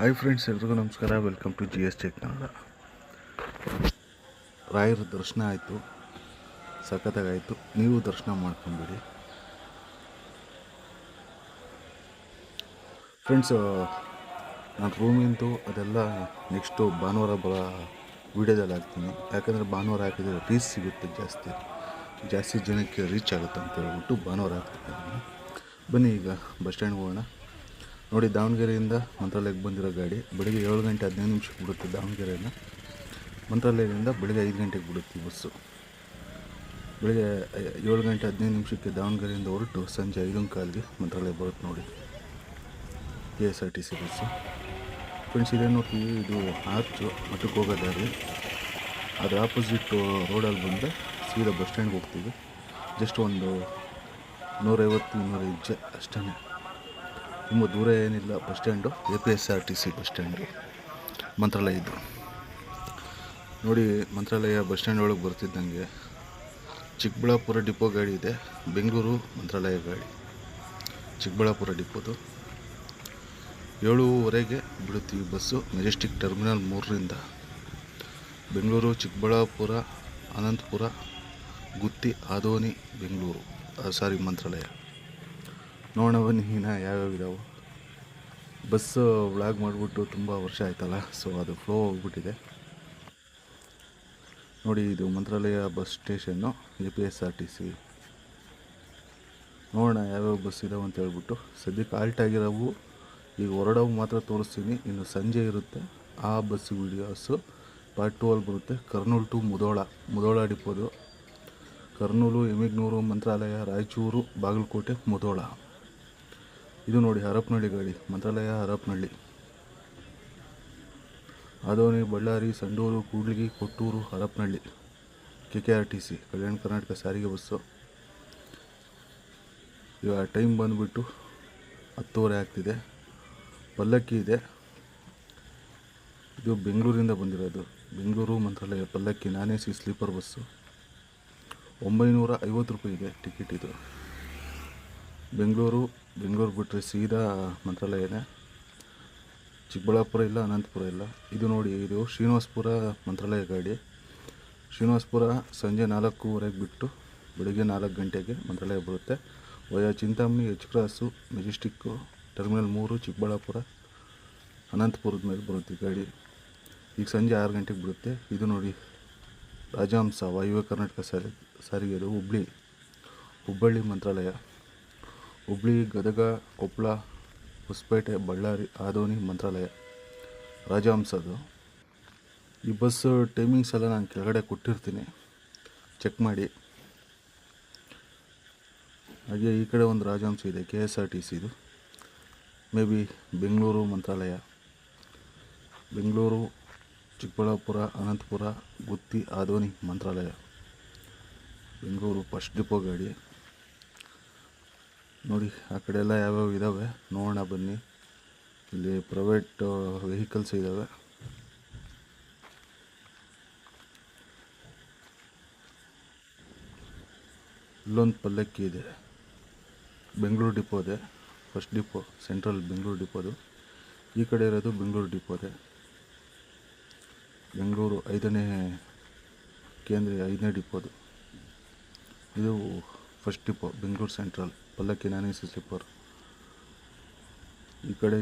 Hi friends, ಎಲ್ರಿಗೂ ನಮಸ್ಕಾರ. Welcome to GS tech Kannada. ರಾಯರ ದರ್ಶನ ಆಯಿತು, ಸಖತ್ತಾಗಾಯಿತು. ನೀವು ದರ್ಶನ ಮಾಡ್ಕೊಂಬಿಡಿ ಫ್ರೆಂಡ್ಸ್. ನಾನು ರೂಮಿಂದು ಅದೆಲ್ಲ ನೆಕ್ಸ್ಟು ಭಾನುವಾರ ಬರೋ ವೀಡಿಯೋದಲ್ಲಿ ಹಾಕ್ತೀನಿ. ಯಾಕಂದರೆ ಭಾನುವಾರ ಹಾಕಿದರೆ ರೀಚ್ ಸಿಗುತ್ತೆ, ಜಾಸ್ತಿ ಜನಕ್ಕೆ ರೀಚ್ ಆಗುತ್ತೆ ಅಂತ ಹೇಳ್ಬಿಟ್ಟು ಭಾನುವಾರ ಹಾಕ್ತೀನಿ. ಬನ್ನಿ ಈಗ ಬಸ್ ಸ್ಟ್ಯಾಂಡ್ಗೆ ಹೋಗೋಣ. ನೋಡಿ, ದಾವಣಗೆರೆಯಿಂದ ಮಂತ್ರಾಲಯಕ್ಕೆ ಬಂದಿರೋ ಗಾಡಿ ಬೆಳಗ್ಗೆ 7 ಗಂಟೆ 15 ನಿಮಿಷಕ್ಕೆ ಬಿಡುತ್ತೆ. ದಾವಣಗೆರೆಯಿಂದ ಮಂತ್ರಾಲಯದಿಂದ ಬೆಳಗ್ಗೆ 5 ಗಂಟೆಗೆ ಬಿಡುತ್ತೆ ಬಸ್ಸು. ಬೆಳಗ್ಗೆ 7 ಗಂಟೆ 15 ನಿಮಿಷಕ್ಕೆ ದಾವಣಗೆರೆಯಿಂದ ಹೊರಟು ಸಂಜೆ 5:15ಗೆ ಮಂತ್ರಾಲಯ ಬರುತ್ತೆ. ನೋಡಿ, KSRTC ಬಸ್ಸು ಫ್ರೆಂಡ್ಸ್. ಇದೇ ನೋಡ್ತೀವಿ, ಇದು ಆರ್ಚು ಮಠಕ್ಕೆ ಹೋಗೋ ದಾರಿ. ಅದು ಆಪೋಸಿಟ್ ರೋಡಲ್ಲಿ ಬಂದರೆ ಸೀದಾ ಬಸ್ ಸ್ಟ್ಯಾಂಡ್ಗೆ ಹೋಗ್ತೀವಿ. ಜಸ್ಟ್ ಒಂದು 150-200 ಹೆಜ್ಜೆ ಅಷ್ಟೇ, ತುಂಬ ದೂರ ಏನಿಲ್ಲ. Bus stand APSRTC bus stand ಮಂತ್ರಾಲಯದ್ದು. ನೋಡಿ, ಮಂತ್ರಾಲಯ ಬಸ್ ಸ್ಟ್ಯಾಂಡ್ ಒಳಗೆ ಬರ್ತಿದ್ದಂಗೆ ಚಿಕ್ಕಬಳ್ಳಾಪುರ ಡಿಪೋ ಗಾಡಿ ಇದೆ, ಬೆಂಗಳೂರು ಮಂತ್ರಾಲಯ ಗಾಡಿ. ಚಿಕ್ಕಬಳ್ಳಾಪುರ ಡಿಪೋದು 7:15ಗೆ ಬಿಡುತ್ತೀವಿ ಬಸ್ಸು. ಮೆಜೆಸ್ಟಿಕ್ ಟರ್ಮಿನಲ್ 3ರಿಂದ ಬೆಂಗಳೂರು, ಚಿಕ್ಕಬಳ್ಳಾಪುರ, ಅನಂತಪುರ, ಗುತ್ತಿ, ಆದೋನಿ, ಬೆಂಗಳೂರು ಮಂತ್ರಾಲಯ. ನೋಡೋಣ ಬನ್ನಿ ಇನ್ನು ಯಾವ್ಯಾವ ಇದಾವೆ. ಬಸ್ಸು ವ್ಲಾಗ್ ಮಾಡಿಬಿಟ್ಟು ತುಂಬ ವರ್ಷ ಆಯ್ತಲ್ಲ, ಸೊ ಅದು ಫ್ಲೋ ಹೋಗ್ಬಿಟ್ಟಿದೆ. ನೋಡಿ, ಇದು ಮಂತ್ರಾಲಯ ಬಸ್ ಸ್ಟೇಷನ್ನು, APSRTC. ನೋಡೋಣ ಯಾವ್ಯಾವ ಬಸ್ ಇದಾವೆ ಅಂತ ಹೇಳ್ಬಿಟ್ಟು. ಸದ್ಯಕ್ಕೆ ಆಲ್ಟ್ ಆಗಿರೋವು ಈಗ ಹೊರಡವು ಮಾತ್ರ ತೋರಿಸ್ತೀನಿ. ಇನ್ನು ಸಂಜೆ ಇರುತ್ತೆ ಆ ಬಸ್ ವೀಡಿಯೋಸು ಪಾರ್ಟ್ 2 ಅಲ್ಲಿ ಬರುತ್ತೆ. ಕರ್ನೂಲ್ ಟು ಮುಧೋಳ ಡಿಪೋದು. ಕರ್ನೂಲು, ಎಮಿಗ್ನೂರು, ಮಂತ್ರಾಲಯ, ರಾಯಚೂರು, ಬಾಗಲಕೋಟೆ, ಮುಧೋಳ. ಇದು ನೋಡಿ ಹರಪನಹಳ್ಳಿ ಗಾಡಿ, ಮಂತ್ರಾಲಯ ಹರಪನಹಳ್ಳಿ. ಆದೋನಿ, ಬಳ್ಳಾರಿ, ಸಂಡೂರು, ಕೂಡ್ಲಿಗಿ, ಕೊಟ್ಟೂರು, ಹರಪನಹಳ್ಳಿ. KKRTC, ಕಲ್ಯಾಣ ಕರ್ನಾಟಕ ಸಾರಿಗೆ ಬಸ್ಸು. ಈಗ ಟೈಮ್ ಬಂದುಬಿಟ್ಟು 10:30 ಆಗ್ತಿದೆ. ಪಲ್ಲಕ್ಕಿ ಇದೆ, ಇದು ಬೆಂಗಳೂರಿಂದ ಬಂದಿರೋದು. ಬೆಂಗಳೂರು ಮಂತ್ರಾಲಯ ಪಲ್ಲಕ್ಕಿ ನಾನ್ AC ಸ್ಲೀಪರ್ ಬಸ್ಸು. 950 ರೂಪಾಯಿ ಇದೆ ಟಿಕೆಟ್. ಇದು ಬೆಂಗಳೂರು ಬಿಟ್ಟರೆ ಸೀದಾ ಮಂತ್ರಾಲಯನೇ. ಚಿಕ್ಕಬಳ್ಳಾಪುರ ಇಲ್ಲ, ಅನಂತಪುರ ಇಲ್ಲ. ಇದು ನೋಡಿ, ಇದು ಶ್ರೀನಿವಾಸಪುರ ಮಂತ್ರಾಲಯ ಗಾಡಿ. ಶ್ರೀನಿವಾಸಪುರ ಸಂಜೆ 4:15ಗೆ ಬಿಟ್ಟು ಬೆಳಗ್ಗೆ 4 ಗಂಟೆಗೆ ಮಂತ್ರಾಲಯ ಬರುತ್ತೆ. Via Chintamani, H cross, Majestic, terminal 3, Chikkaballapura, ಅನಂತಪುರದ ಮೇಲೆ ಬರುತ್ತೆ ಗಾಡಿ. ಈಗ ಸಂಜೆ 6 ಗಂಟೆಗೆ ಬಿಡುತ್ತೆ. ಇದು ನೋಡಿ ರಾಜಹಂಸ ವಾಯುವ್ಯ ಕರ್ನಾಟಕ ಸಾರಿಗೆ. ಅದು ಹುಬ್ಬಳ್ಳಿ ಮಂತ್ರಾಲಯ. ಹುಬ್ಬಳ್ಳಿ, ಗದಗ, ಕೊಪ್ಪಳ, ಹೊಸಪೇಟೆ, ಬಳ್ಳಾರಿ, ಆದೋನಿ ಮಂತ್ರಾಲಯ ರಾಜಹಂಸದು. ಈ ಬಸ್ಸು ಟೈಮಿಂಗ್ಸ್ ಎಲ್ಲ ನಾನು ಕೆಳಗಡೆ ಕೊಟ್ಟಿರ್ತೀನಿ, ಚೆಕ್ ಮಾಡಿ. ಹಾಗೆ ಈ ಕಡೆ ಒಂದು ರಾಜಹಂಸ ಇದೆ, KSRTCದು. May be Bengaluru Mantralaya, Bengaluru, Chikkaballapura, Anantapur, Gooty, Adoni Mantralaya. Bengaluru first depot ಗಾಡಿ. ನೋಡಿ, ಆ ಕಡೆ ಎಲ್ಲ ಯಾವ್ಯಾವ ಇದ್ದಾವೆ ನೋಡೋಣ ಬನ್ನಿ. ಇಲ್ಲಿ ಪ್ರೈವೇಟ್ ವೆಹಿಕಲ್ಸ್ ಇದ್ದಾವೆ. ಇಲ್ಲೊಂದು ಪಲ್ಲಕ್ಕಿ ಇದೆ, ಬೆಂಗಳೂರು ಡಿಪೋದೆ. ಫಸ್ಟ್ ಡಿಪೋ ಸೆಂಟ್ರಲ್ ಬೆಂಗಳೂರು ಡಿಪೋದು. ಈ ಕಡೆ ಇರೋದು ಬೆಂಗಳೂರು ಡಿಪೋದೆ. ಬೆಂಗಳೂರು 5ನೇ ಕೇಂದ್ರ, 5ನೇ ಡಿಪೋದು. ಇದು ಫಸ್ಟ್ ಡಿಪೋ ಬೆಂಗಳೂರು ಸೆಂಟ್ರಲ್ ಪಲ್ಲಕ್ಕಿ ನಾನ್ AC ಸ್ಲೀಪರ್. ಈ ಕಡೆ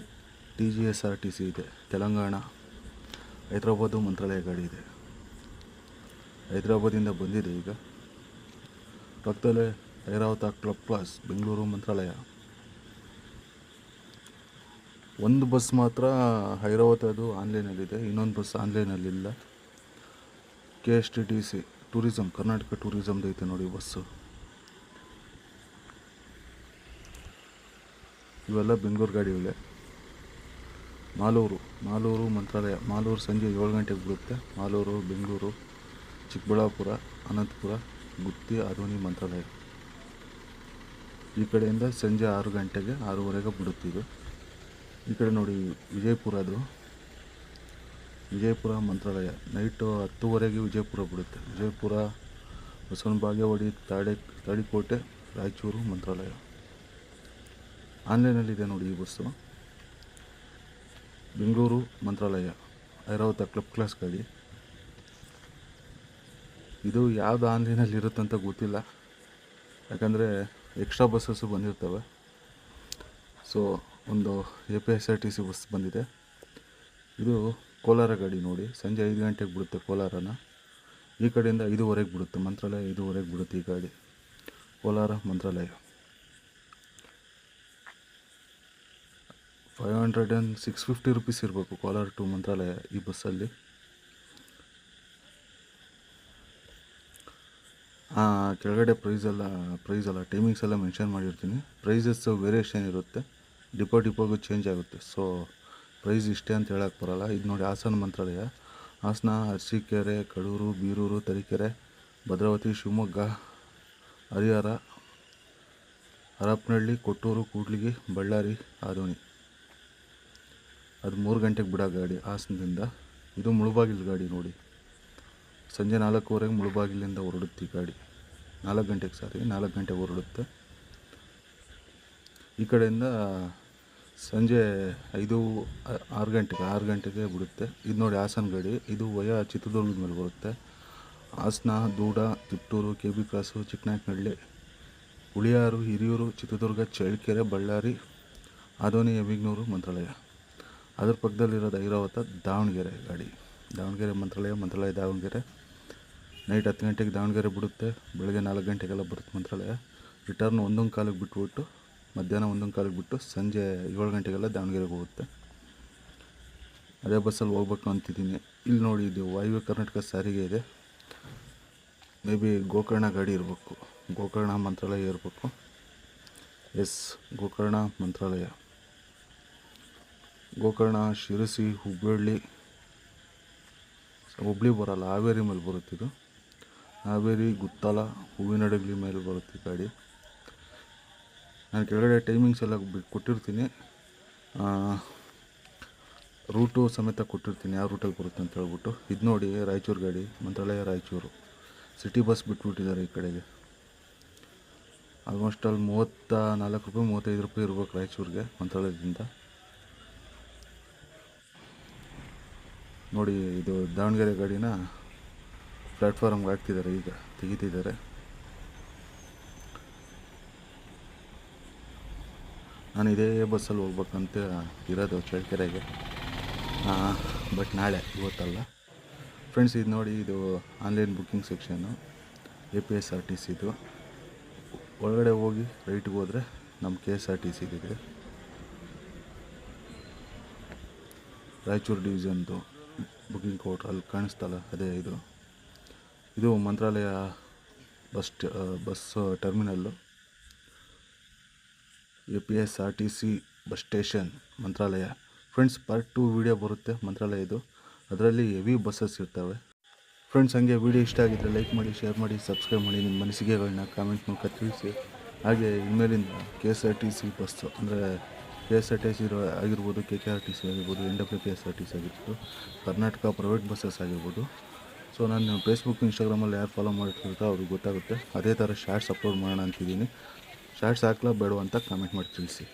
TGSRTC ಇದೆ, ತೆಲಂಗಾಣ. ಹೈದ್ರಾಬಾದು ಮಂತ್ರಾಲಯ ಗಾಡಿ ಇದೆ, ಹೈದ್ರಾಬಾದಿಂದ ಬಂದಿದೆ. ಈಗ ಪಕ್ಕದಲ್ಲೇ ಐರಾವತ ಕ್ಲಬ್ ಕ್ಲಾಸ್, ಬೆಂಗಳೂರು ಮಂತ್ರಾಲಯ. ಒಂದು ಬಸ್ ಮಾತ್ರ ಐರಾವತದು ಆನ್ಲೈನಲ್ಲಿದೆ, ಇನ್ನೊಂದು ಬಸ್ ಆನ್ಲೈನಲ್ಲಿಲ್ಲ. KSTTC ಟೂರಿಸಮ್, ಕರ್ನಾಟಕ ಟೂರಿಸಮ್ದು ಐತೆ ನೋಡಿ ಬಸ್ಸು. ಇವೆಲ್ಲ ಬೆಂಗಳೂರು ಗಾಡಿಗಳೇ. ಮಾಲೂರು ಮಂತ್ರಾಲಯ. ಮಾಲೂರು ಸಂಜೆ 7 ಗಂಟೆಗೆ ಬಿಡುತ್ತೆ. ಮಾಲೂರು, ಬೆಂಗಳೂರು, ಚಿಕ್ಕಬಳ್ಳಾಪುರ, ಅನಂತಪುರ, ಗುತ್ತಿ, ಆದೋನಿ ಮಂತ್ರಾಲಯ. ಈ ಕಡೆಯಿಂದ ಸಂಜೆ 6 ಗಂಟೆಗೆ 6:15ಗೆ ಬಿಡುತ್ತಿದ್ದು. ಈ ಕಡೆ ನೋಡಿ ವಿಜಯಪುರ ಮಂತ್ರಾಲಯ. ನೈಟು 10:30ಗೆ ವಿಜಯಪುರ ಬಿಡುತ್ತೆ. ವಿಜಯಪುರ, ಬಸವನ ಬಾಗೇವಾಡಿ, ತಾಳಿಕೋಟೆ, ರಾಯಚೂರು ಮಂತ್ರಾಲಯ. ಆನ್ಲೈನಲ್ಲಿದೆ ನೋಡಿ ಈ ಬಸ್ಸು. ಬೆಂಗಳೂರು ಮಂತ್ರಾಲಯ ಐರಾವತ ಕ್ಲಬ್ ಕ್ಲಾಸ್ ಗಾಡಿ. ಇದು ಯಾವುದು ಆನ್ಲೈನಲ್ಲಿ ಇರುತ್ತಂತ ಗೊತ್ತಿಲ್ಲ, ಯಾಕಂದರೆ ಎಕ್ಸ್ಟ್ರಾ ಬಸ್ಸಸ್ಸು ಬಂದಿರ್ತವೆ. ಸೊ ಒಂದು APSRTC ಬಸ್ ಬಂದಿದೆ. ಇದು ಕೋಲಾರ ಗಾಡಿ ನೋಡಿ, ಸಂಜೆ 5 ಗಂಟೆಗೆ ಬಿಡುತ್ತೆ ಕೋಲಾರನ. ಈ ಕಡೆಯಿಂದ 5:15 ಬಿಡುತ್ತೆ ಮಂತ್ರಾಲಯ, 5:15 ಬಿಡುತ್ತೆ ಈ ಗಾಡಿ. ಕೋಲಾರ ಮಂತ್ರಾಲಯ 650 ರುಪೀಸ್ ಇರಬೇಕು ಕೋಲಾರ ಟು ಮಂತ್ರಾಲಯ ಈ ಬಸ್ಸಲ್ಲಿ. ಕೆಳಗಡೆ ಪ್ರೈಸ್ ಅಲ್ಲ ಟೈಮಿಂಗ್ಸ್ ಎಲ್ಲ ಮೆನ್ಷನ್ ಮಾಡಿರ್ತೀನಿ. ಪ್ರೈಸಸ್ ವೇರಿಯೇಷನ್ ಇರುತ್ತೆ, ಡಿಪೋಗೂ ಚೇಂಜ್ ಆಗುತ್ತೆ. ಸೊ ಪ್ರೈಸ್ ಇಷ್ಟೇ ಅಂತ ಹೇಳಕ್ಕೆ ಬರೋಲ್ಲ. ಇದು ನೋಡಿ ಹಾಸನ ಮಂತ್ರಾಲಯ, ಹಾಸನ, ಅರಸೀಕೆರೆ, ಕಡೂರು, ಬೀರೂರು, ತರೀಕೆರೆ, ಭದ್ರಾವತಿ, ಶಿವಮೊಗ್ಗ, ಹರಿಹರ, ಹರಪನಹಳ್ಳಿ, ಕೊಟ್ಟೂರು, ಕೂಡ್ಲಿಗಿ, ಬಳ್ಳಾರಿ, ಆದೋನಿ. ಅದು 3 ಗಂಟೆಗೆ ಬಿಡೋ ಗಾಡಿ ಹಾಸನದಿಂದ. ಇದು ಮುಳುಬಾಗಿಲು ಗಾಡಿ ನೋಡಿ, ಸಂಜೆ 4:15 ಮುಳುಬಾಗಿಲಿಂದ ಹೊರಡುತ್ತೆ ಈ ಗಾಡಿ. 4 ಗಂಟೆಗೆ ಹೊರಡುತ್ತೆ. ಈ ಕಡೆಯಿಂದ ಸಂಜೆ 6 ಗಂಟೆಗೆ ಬಿಡುತ್ತೆ. ಇದು ನೋಡಿ ಹಾಸನ ಗಾಡಿ, ಇದು ವಯಾ ಚಿತ್ರದುರ್ಗದ ಮೇಲೆ ಬರುತ್ತೆ. ಹಾಸನ, ದೂಡ, ತಿಪ್ಟೂರು, KB ಕ್ರಾಸು, ಚಿಕ್ಕನಾಯಕನಹಳ್ಳಿ, ಹುಳಿಯಾರು, ಹಿರಿಯೂರು, ಚಿತ್ರದುರ್ಗ, ಚಳ್ಳಕೆರೆ, ಬಳ್ಳಾರಿ, ಆದೋನಿ, ಎಮ್ಮಿಗನೂರು, ಮಂತ್ರಾಲಯ. ಅದ್ರ ಪಕ್ಕದಲ್ಲಿರೋದು ಐರಾವತ ದಾವಣಗೆರೆ ಗಾಡಿ. ದಾವಣಗೆರೆ ಮಂತ್ರಾಲಯ ದಾವಣಗೆರೆ. ನೈಟ್ 10 ಗಂಟೆಗೆ ದಾವಣಗೆರೆ ಬಿಡುತ್ತೆ, ಬೆಳಗ್ಗೆ 4 ಗಂಟೆಗೆಲ್ಲ ಬರುತ್ತೆ ಮಂತ್ರಾಲಯ. ರಿಟರ್ನ್ 1:15 ಬಿಟ್ಬಿಟ್ಟು, ಮಧ್ಯಾಹ್ನ 1:15 ಬಿಟ್ಟು ಸಂಜೆ 7 ಗಂಟೆಗೆಲ್ಲ ದಾವಣಗೆರೆಗೆ ಹೋಗುತ್ತೆ. ಅದೇ ಬಸ್ಸಲ್ಲಿ ಹೋಗ್ಬೇಕು ಅಂತಿದ್ದೀನಿ. ಇಲ್ಲಿ ನೋಡಿ, ಇದು ವಾಯುವ್ಯ ಕರ್ನಾಟಕ ಸಾರಿಗೆ ಇದೆ. ಮೇ ಬಿ ಗೋಕರ್ಣ ಗಾಡಿ ಇರಬೇಕು, ಗೋಕರ್ಣ ಮಂತ್ರಾಲಯ ಇರಬೇಕು. ಎಸ್, ಗೋಕರ್ಣ ಮಂತ್ರಾಲಯ. ಗೋಕರ್ಣ, ಶಿರಸಿ, ಹುಬ್ಬಳ್ಳಿ ಬರಲ್ಲ, ಹಾವೇರಿ ಮೇಲೆ ಬರುತ್ತಿದ್ದು. ಹಾವೇರಿ, ಗುತ್ತಲ, ಹೂವಿನಡಗಲಿ ಮೇಲೆ ಬರುತ್ತೆ ಗಾಡಿ. ನಾನು ಕೆಳಗಡೆ ಟೈಮಿಂಗ್ಸ್ ಎಲ್ಲ ಕೊಟ್ಟಿರ್ತೀನಿ, ರೂಟು ಸಮೇತ ಕೊಟ್ಟಿರ್ತೀನಿ, ಯಾವ ರೂಟಲ್ಲಿ ಬರುತ್ತೆ ಅಂತ ಹೇಳ್ಬಿಟ್ಟು. ಇದು ನೋಡಿ ರಾಯಚೂರು ಗಾಡಿ, ಮಂತ್ರಾಲಯ ರಾಯಚೂರು. ಸಿಟಿ ಬಸ್ ಬಿಟ್ಬಿಟ್ಟಿದ್ದಾರೆ ಈ ಕಡೆಗೆ. ಆಲ್ಮೋಸ್ಟ್ ಅಲ್ಲಿ 34 ರೂಪಾಯಿ 35 ರೂಪಾಯಿ ಇರ್ಬೇಕು ರಾಯಚೂರಿಗೆ ಮಂತ್ರಾಲಯದಿಂದ. ನೋಡಿ, ಇದು ದಾವಣಗೆರೆ ಗಾಡಿನ ಪ್ಲ್ಯಾಟ್ಫಾರ್ಮ್ಗೆ ಹಾಕ್ತಿದ್ದಾರೆ, ಈಗ ತೆಗಿತಿದ್ದಾರೆ. ನಾನು ಇದೇ ಬಸ್ಸಲ್ಲಿ ಹೋಗ್ಬೇಕಂತ ಇರೋದು ಚಳ್ಳಕೆರೆಗೆ, ಬಟ್ ನಾಳೆ, ಇವತ್ತಲ್ಲ ಫ್ರೆಂಡ್ಸ್. ಇದು ನೋಡಿ, ಇದು ಆನ್ಲೈನ್ ಬುಕ್ಕಿಂಗ್ ಸೆಕ್ಷನ್ನು, APSRTCದು. ಒಳಗಡೆ ಹೋಗಿ ರೈಟ್ಗೆ ಹೋದರೆ ನಮ್ಮ KSRTCಗಿದೆ, ರಾಯಚೂರು ಡಿವಿಷನ್ದು ಬುಕ್ಕಿಂಗ್ ಕೌಂಟ್ರ್ ಅಲ್ಲಿ ಕಾಣಿಸ್ತಲ್ಲ, ಅದೇ ಇದು Mantralaya bus terminal. APSRTC bus station Mantralaya. Friends, part 2 video ಬರುತ್ತೆ ಮಂತ್ರಾಲಯದು, ಅದರಲ್ಲಿ ಹೆವಿ ಬಸ್ಸಸ್ ಇರ್ತವೆ. ಫ್ರೆಂಡ್ಸ್, ಹಂಗೆ ವೀಡಿಯೋ ಇಷ್ಟ ಆಗಿದ್ದರೆ ಲೈಕ್ ಮಾಡಿ, ಶೇರ್ ಮಾಡಿ, ಸಬ್ಸ್ಕ್ರೈಬ್ ಮಾಡಿ. ನಿಮ್ಮ ಅನಿಸಿಕೆಗಳನ್ನ ಕಾಮೆಂಟ್ ಮೂಲಕ ತಿಳಿಸಿ. ಹಾಗೆ ಇನ್ಮೇಲಿಂದ KSRTC ಬಸ್ಸು ಅಂದರೆ KSRTC ಆಗಿರ್ಬೋದು, KKRTC ಆಗಿರ್ಬೋದು, NWKSRTC ಆಗಿರ್ಬೋದು, ಕರ್ನಾಟಕ ಪ್ರೈವೇಟ್ ಬಸ್ಸಸ್ ಆಗಿರ್ಬೋದು. ಸೊ ನಾನು ಫೇಸ್ಬುಕ್, ಇನ್ಸ್ಟಾಗ್ರಾಮಲ್ಲಿ ಯಾರು ಫಾಲೋ ಮಾಡ್ತಿರ್ತಾರೋ ಅವ್ರಿಗೆ ಗೊತ್ತಾಗುತ್ತೆ. ಅದೇ ಥರ ಶಾರ್ಟ್ಸ್ ಅಪ್ಲೋಡ್ ಮಾಡೋಣ ಅಂತಿದ್ದೀನಿ. ಶಾರ್ಟ್ಸ್ ಹಾಕ್ಲಾ ಬೇಡ ಅಂತ ಕಾಮೆಂಟ್ ಮಾಡಿ ತಿಳಿಸಿ.